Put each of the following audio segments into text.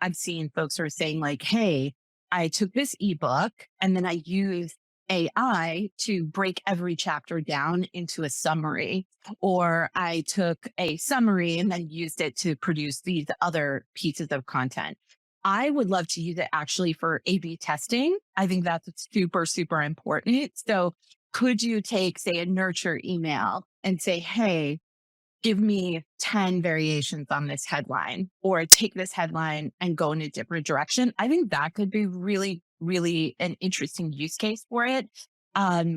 I've seen folks who are saying like, hey, I took this ebook and then I used AI to break every chapter down into a summary, or I took a summary and then used it to produce these other pieces of content. I would love to use it actually for A/B testing. I think that's super, super important. So could you take, say, a nurture email and say, hey, give me 10 variations on this headline, or take this headline and go in a different direction? I think that could be really, really an interesting use case for it.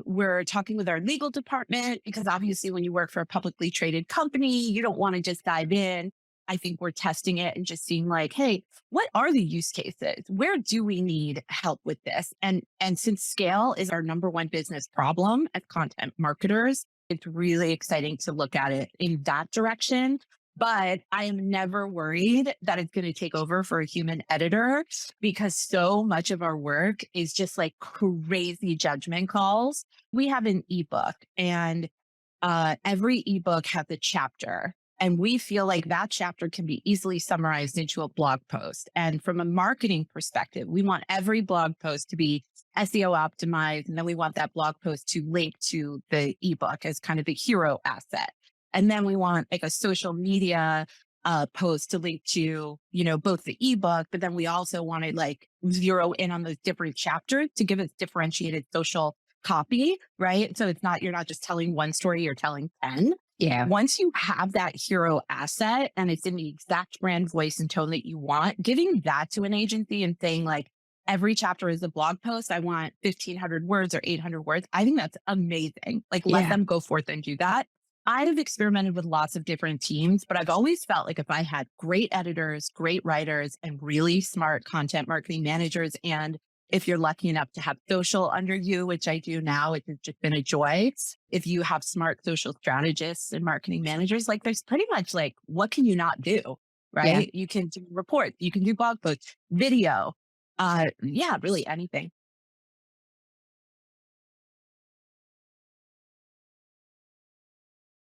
We're talking with our legal department because obviously when you work for a publicly traded company, you don't want to just dive in. I think we're testing it and just seeing like, hey, what are the use cases? Where do we need help with this? And since scale is our number one business problem as content marketers, it's really exciting to look at it in that direction. But I am never worried that it's going to take over for a human editor, because so much of our work is just like crazy judgment calls. We have an ebook, and every ebook has a chapter. And we feel like that chapter can be easily summarized into a blog post. And from a marketing perspective, we want every blog post to be SEO optimized. And then we want that blog post to link to the ebook as kind of the hero asset. And then we want like a social media post to link to, both the ebook, but then we also want to like zero in on those different chapters to give us differentiated social copy, right? So you're not just telling one story, you're telling 10. Yeah. Once you have that hero asset and it's in the exact brand voice and tone that you want, giving that to an agency and saying like, every chapter is a blog post, I want 1,500 words or 800 words. I think that's amazing. Like, let them go forth and do that. I've experimented with lots of different teams, but I've always felt like if I had great editors, great writers, and really smart content marketing managers, and if you're lucky enough to have social under you, which I do now, it has just been a joy. If you have smart social strategists and marketing managers, like there's pretty much like, what can you not do? Right? Yeah. You can do reports, you can do blog posts, video. Yeah, really anything.